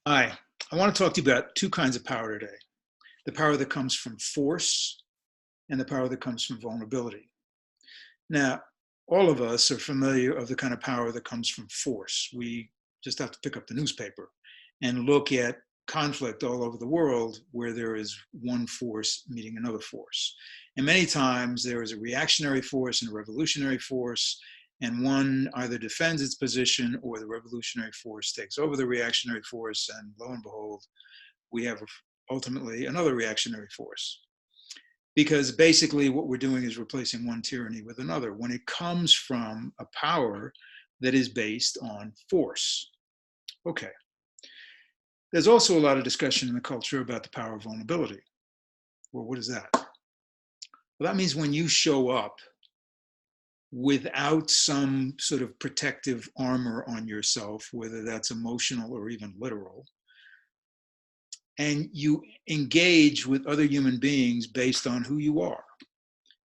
Hi, I want to talk to you about two kinds of power today. The power that comes from force and the power that comes from vulnerability. Now, all of us are familiar of the kind of power that comes from force. We just have to pick up the newspaper and look at conflict all over the world where there is one force meeting another force. And many times there is a reactionary force and a revolutionary force, and one either defends its position or the revolutionary force takes over the reactionary force, and lo and behold, we have ultimately another reactionary force. Because basically what we're doing is replacing one tyranny with another when it comes from a power that is based on force. Okay. There's also a lot of discussion in the culture about the power of vulnerability. Well, what is that? Well, that means when you show up without some sort of protective armor on yourself, whether that's emotional or even literal, and you engage with other human beings based on who you are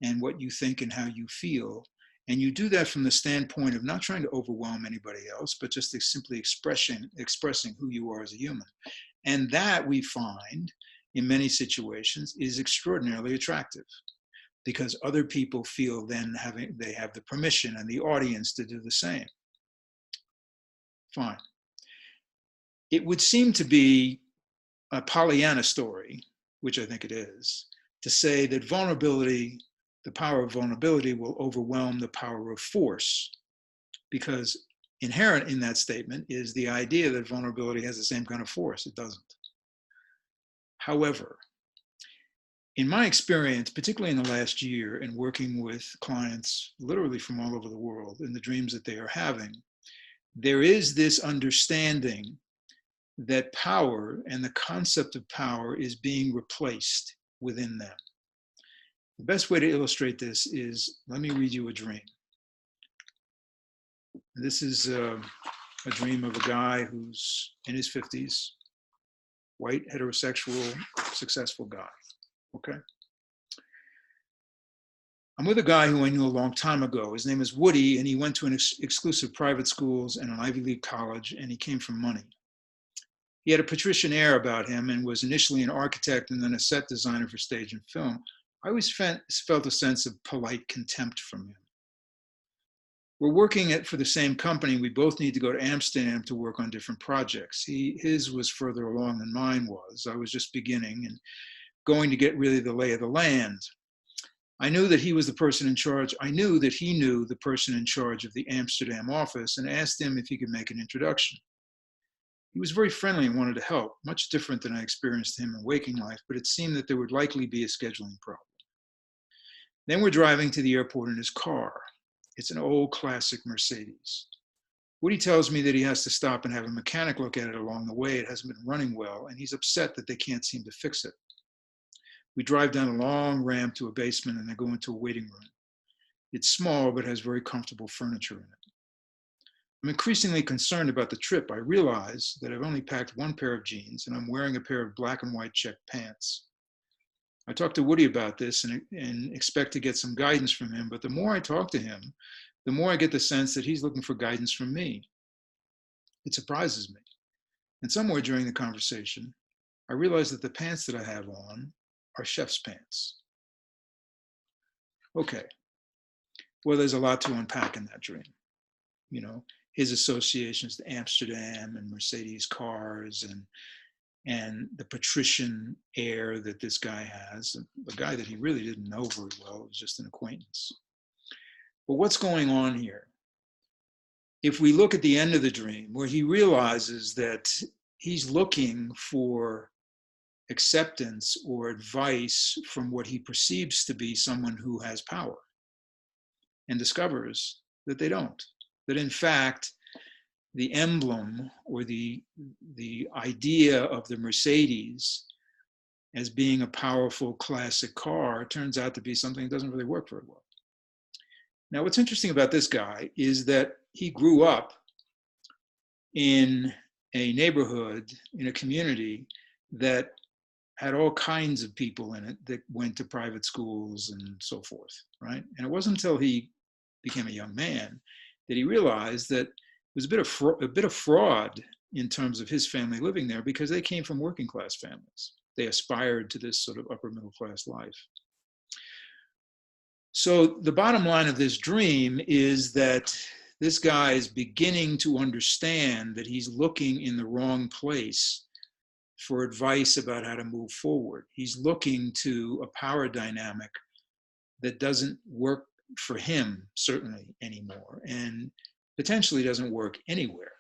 and what you think and how you feel. And you do that from the standpoint of not trying to overwhelm anybody else, but just simply expressing who you are as a human. And that we find in many situations is extraordinarily attractive because other people feel then they have the permission and the audience to do the same. Fine. It would seem to be a Pollyanna story, which I think it is, to say that the power of vulnerability will overwhelm the power of force, because inherent in that statement is the idea that vulnerability has the same kind of force. It doesn't. However, in my experience, particularly in the last year, in working with clients literally from all over the world in the dreams that they are having, there is this understanding that power and the concept of power is being replaced within them. The best way to illustrate this is, let me read you a dream. This is a dream of a guy who's in his 50s, white, heterosexual, successful guy, okay? I'm with a guy who I knew a long time ago. His name is Woody, and he went to an exclusive private schools and an Ivy League college, and he came from money. He had a patrician air about him and was initially an architect and then a set designer for stage and film. I always felt a sense of polite contempt from him. We're working for the same company. We both need to go to Amsterdam to work on different projects. His was further along than mine was. I was just beginning and going to get really the lay of the land. I knew that he was the person in charge. I knew that he knew the person in charge of the Amsterdam office and asked him if he could make an introduction. He was very friendly and wanted to help, much different than I experienced him in waking life, but it seemed that there would likely be a scheduling problem. Then we're driving to the airport in his car. It's an old classic Mercedes. Woody tells me that he has to stop and have a mechanic look at it along the way. It hasn't been running well, and he's upset that they can't seem to fix it. We drive down a long ramp to a basement and then go into a waiting room. It's small, but has very comfortable furniture in it. I'm increasingly concerned about the trip. I realize that I've only packed one pair of jeans and I'm wearing a pair of black and white check pants. I talked to Woody about this and expect to get some guidance from him, but the more I talk to him, the more I get the sense that he's looking for guidance from me. It surprises me. And somewhere during the conversation, I realize that the pants that I have on are chef's pants. Okay, well, there's a lot to unpack in that dream. You know, his associations to Amsterdam and Mercedes cars and the patrician air that this guy has, a guy that he really didn't know very well, it was just an acquaintance. But what's going on here? If we look at the end of the dream, where he realizes that he's looking for acceptance or advice from what he perceives to be someone who has power, and discovers that they don't, that in fact, the emblem or the idea of the Mercedes as being a powerful classic car turns out to be something that doesn't really work very well. Now, what's interesting about this guy is that he grew up in a neighborhood, in a community that had all kinds of people in it that went to private schools and so forth, right? And it wasn't until he became a young man that he realized that it was a bit of fraud in terms of his family living there because they came from working class families. They aspired to this sort of upper middle class life. So the bottom line of this dream is that this guy is beginning to understand that he's looking in the wrong place for advice about how to move forward. He's looking to a power dynamic that doesn't work for him, certainly anymore, and potentially doesn't work anywhere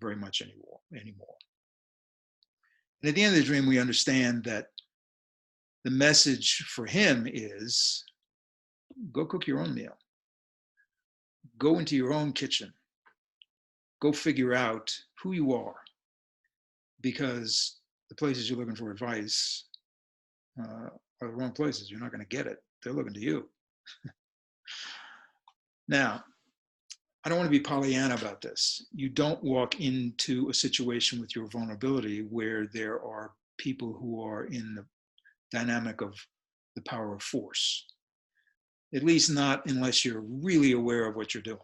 very much anymore. And at the end of the dream, we understand that the message for him is go cook your own meal. Go into your own kitchen. Go figure out who you are, because the places you're looking for advice are the wrong places. You're not going to get it. They're looking to you. Now, I don't want to be Pollyanna about this. You don't walk into a situation with your vulnerability where there are people who are in the dynamic of the power of force. At least not unless you're really aware of what you're doing.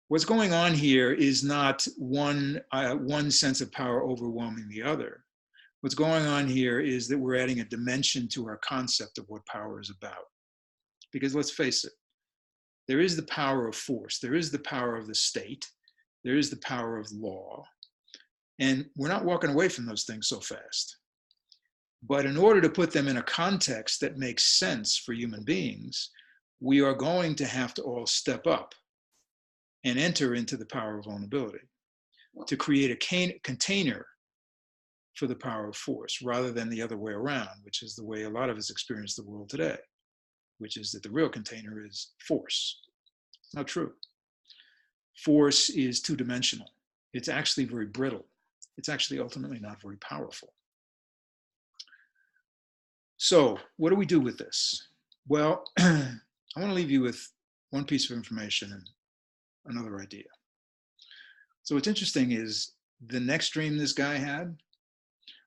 What's going on here is not one sense of power overwhelming the other. What's going on here is that we're adding a dimension to our concept of what power is about. Because let's face it, there is the power of force, there is the power of the state, there is the power of law, and we're not walking away from those things so fast. But in order to put them in a context that makes sense for human beings, we are going to have to all step up and enter into the power of vulnerability to create a container for the power of force, rather than the other way around, which is the way a lot of us experience the world today, which is that the real container is force. It's not true. Force is two-dimensional. It's actually very brittle. It's actually ultimately not very powerful. So what do we do with this? Well, I want to leave you with one piece of information and another idea. So what's interesting is the next dream this guy had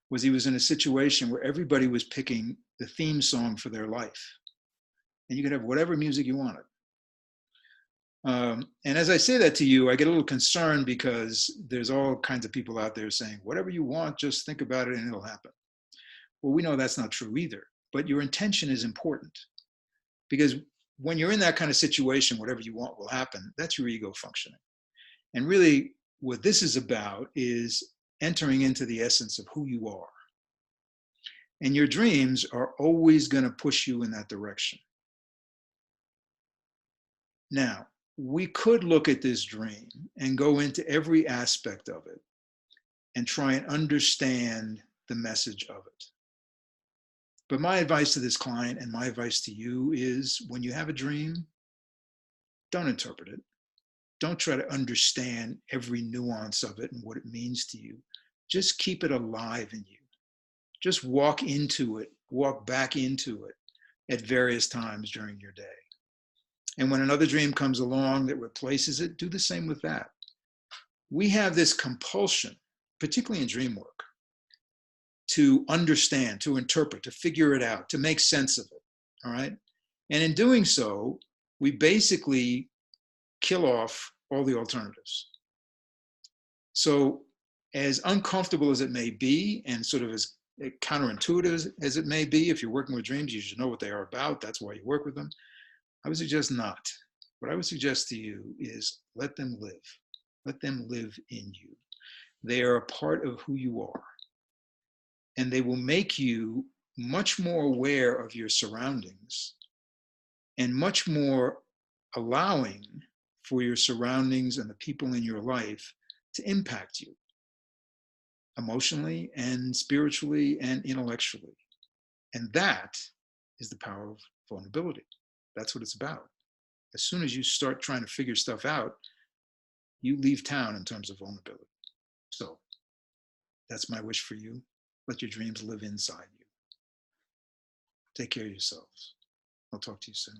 was he was in a situation where everybody was picking the theme song for their life. And you could have whatever music you wanted. And as I say that to you, I get a little concerned because there's all kinds of people out there saying, whatever you want, just think about it and it'll happen. Well, we know that's not true either, but your intention is important, because when you're in that kind of situation, whatever you want will happen. That's your ego functioning. And really what this is about is entering into the essence of who you are. And your dreams are always going to push you in that direction. Now, we could look at this dream and go into every aspect of it and try and understand the message of it. But my advice to this client and my advice to you is, when you have a dream, don't interpret it. Don't try to understand every nuance of it and what it means to you. Just keep it alive in you. Just walk into it, walk back into it at various times during your day. And when another dream comes along that replaces it, do the same with that. We have this compulsion, particularly in dream work, to understand, to interpret, to figure it out, to make sense of it, all right? And in doing so, we basically kill off all the alternatives. So as uncomfortable as it may be, and sort of as counterintuitive as it may be, if you're working with dreams, you should know what they are about. That's why you work with them. I would suggest not. What I would suggest to you is let them live. Let them live in you. They are a part of who you are. And they will make you much more aware of your surroundings and much more allowing for your surroundings and the people in your life to impact you emotionally and spiritually and intellectually. And that is the power of vulnerability. That's what it's about. As soon as you start trying to figure stuff out, you leave town in terms of vulnerability. So that's my wish for you. Let your dreams live inside you. Take care of yourselves. I'll talk to you soon.